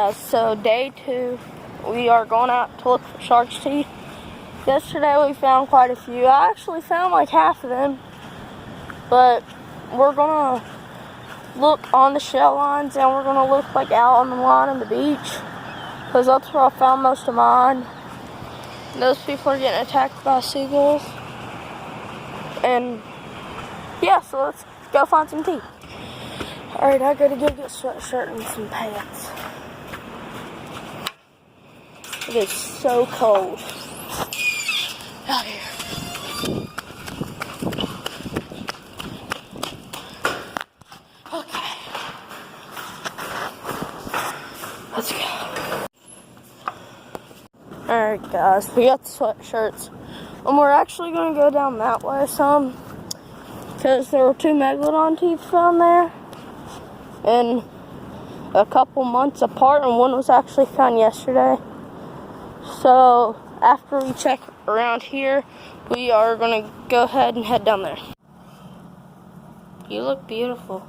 guys, so day 2, we are going out to look for shark's teeth. Yesterday we found quite a few. I actually found like half of them, but we're gonna look on the shell lines and we're gonna look like out on the line on the beach, because that's where I found most of mine. Those people are getting attacked by seagulls. And yeah, so let's go find some teeth. Alright, I gotta go get a sweatshirt and some pants. It is so cold out here. Okay. Let's go. Alright guys, we got the sweatshirts. And we're actually gonna go down that way some, because there were 2 Megalodon teeth found there. And a couple months apart, and one was actually found yesterday. So after we check around here, we are gonna go ahead and head down there. You look beautiful.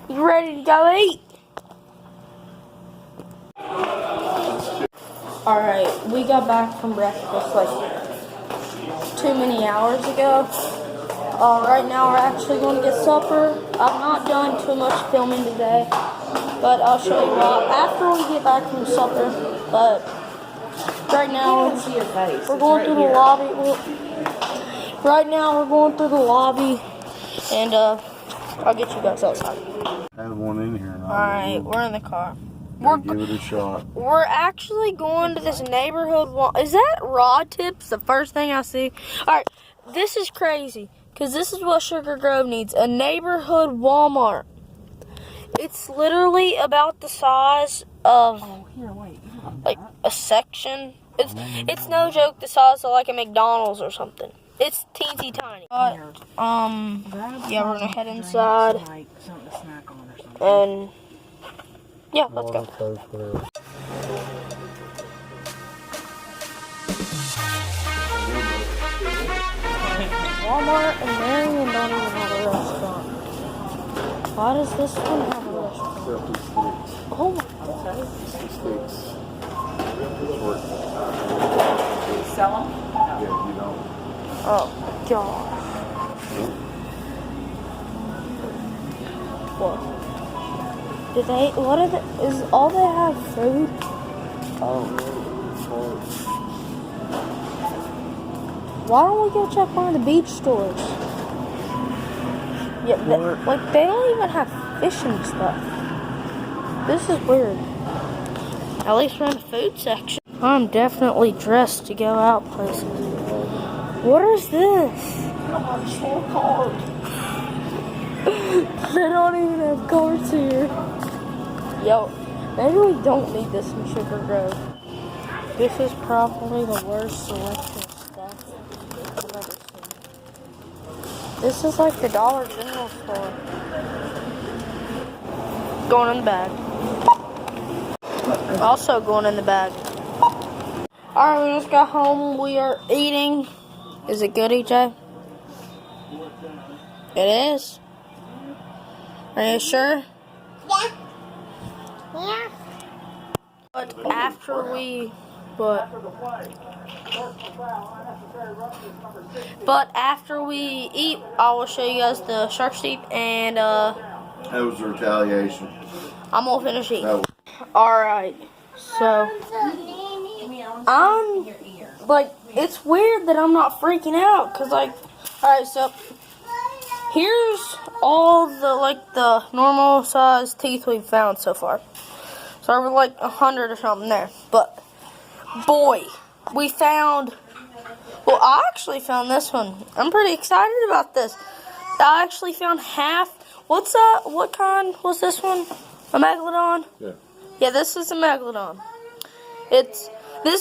You ready to go eat? Alright, we got back from breakfast like too many hours ago. Right now we're actually going to get supper. I've not done too much filming today, but I'll show you what after we get back from supper. But right now we're going through the lobby. Right now we're going through the lobby, and I'll get you guys outside. I have one in here. Alright, we're in the car. We're give it a shot. We're actually going to this neighborhood. Is that rod tips? The first thing I see. Alright, this is crazy. Because this is what Sugar Grove needs. A neighborhood Walmart. It's literally about the size of like a section. It's no joke the size of like a McDonald's or something. It's teensy tiny. Yeah, we're gonna head inside. And yeah, let's go. Walmart and Marion don't even have a restaurant. Why does this one have a restaurant? Oh my god. Do you sell them? Yeah, you don't. Oh gosh. What? Do they, what are the, is all they have food? Oh, Why don't we go check one of the beach stores? Yeah, like they don't even have fish and stuff. This is weird. At least we're in the food section. I'm definitely dressed to go out places. What is this? They don't even have cars here. Yo, maybe we don't need this in Sugar Grove. This is probably the worst selection of stuff I've ever seen. This is like the Dollar General store. Going in the bag. Also going in the bag. Alright, we just got home. We are eating. Is it good, EJ? It is? Are you sure? Yeah. Yeah. But after we... But after we eat, I will show you guys the shark's teeth, and that was the retaliation. I'm gonna finish eating. Alright, so I'm like, it's weird that I'm not freaking out, cause like, alright, so here's all the like the normal size teeth we've found so far. So over like 100 or something there, but boy, we found, well, I actually found this one. I'm pretty excited about this. I actually found half. What's that? What kind was this one? A Megalodon? Yeah. Yeah, this is a Megalodon. This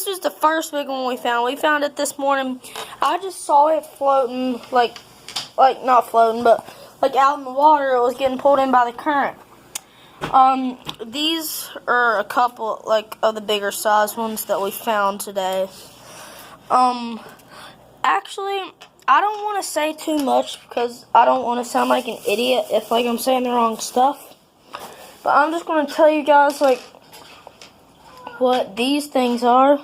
was the first big one we found. We found it this morning. I just saw it floating, like not floating, but like out in the water. It was getting pulled in by the current. These are a couple, like, of the bigger size ones that we found today. Actually, I don't want to say too much because I don't want to sound like an idiot if like I'm saying the wrong stuff. But I'm just going to tell you guys like what these things are.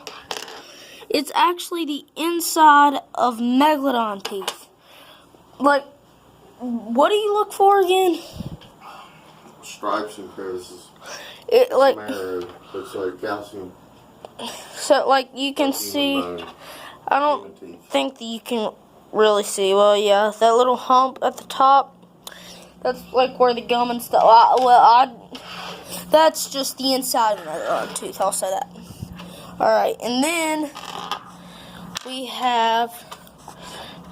It's actually the inside of Megalodon teeth. Like, what do you look for again? Stripes and crevices. It like Marrow. Looks like calcium. so like you can see. I don't think that you can really see. Well, yeah, that little hump at the top. That's like where the gum and stuff. That's just the inside of another tooth. I'll say that. All right, and then we have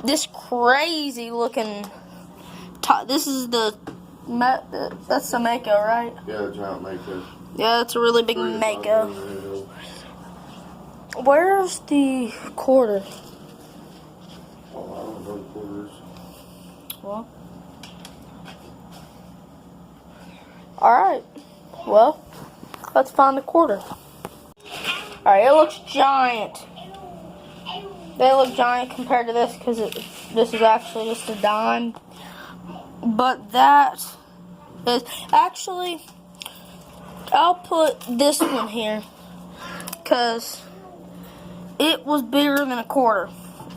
this crazy looking. This is that's a Mako, right? Yeah, giant Mako. Yeah, that's a really big Mako. Where's the quarter? Oh, I don't know the quarters. Well. Alright. Well, let's find the quarter. Alright, it looks giant. They look giant compared to this because this is actually just a dime. But that is actually, I'll put this one here because it was bigger than a quarter.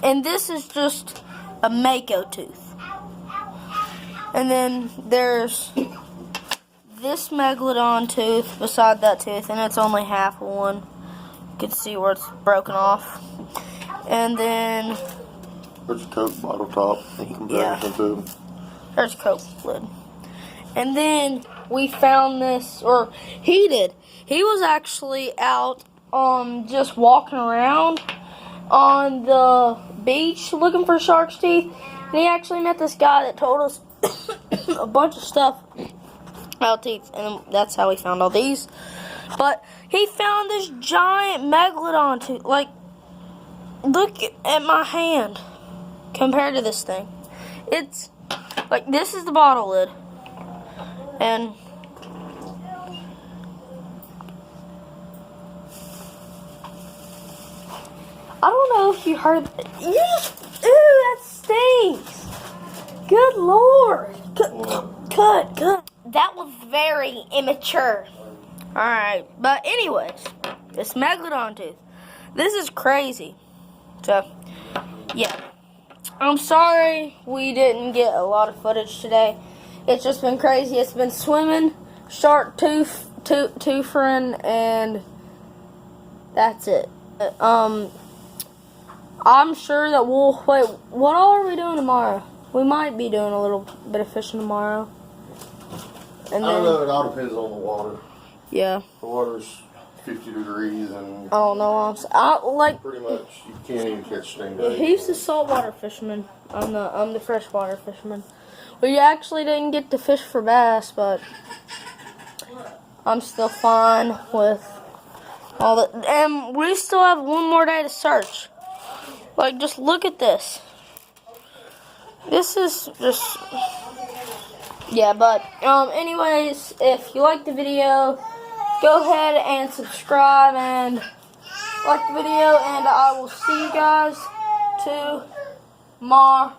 And this is just a Mako tooth. And then there's this Megalodon tooth beside that tooth, and it's only half of one. You can see where it's broken off. And then There's a Coke bottle top in comparison to. There's a Coke lid. And then we found this, or he did. He was actually out just walking around on the beach looking for shark's teeth. And he actually met this guy that told us a bunch of stuff about teeth. And that's how we found all these. But he found this giant Megalodon tooth. Like, look at my hand compared to this thing. It's like, this is the bottle lid. And I don't know if you heard. Ew, that stinks. Good Lord. Cut. That was very immature. Alright, but anyways, this Megalodon tooth. This is crazy. So, yeah. I'm sorry we didn't get a lot of footage today. It's just been crazy. It's been swimming, shark toothing, and that's it. I'm sure that we'll wait. What all are we doing tomorrow? We might be doing a little bit of fishing tomorrow. And I don't know. It all depends on the water. Yeah. The water's 50 degrees and. I don't know. Pretty much, you can't even catch stingrays. He's the saltwater fisherman. I'm the freshwater fisherman. We actually didn't get to fish for bass, but I'm still fine with all that. And we still have one more day to search. Like, just look at this. This is just, yeah, but, anyways, if you like the video, go ahead and subscribe and like the video, and I will see you guys tomorrow.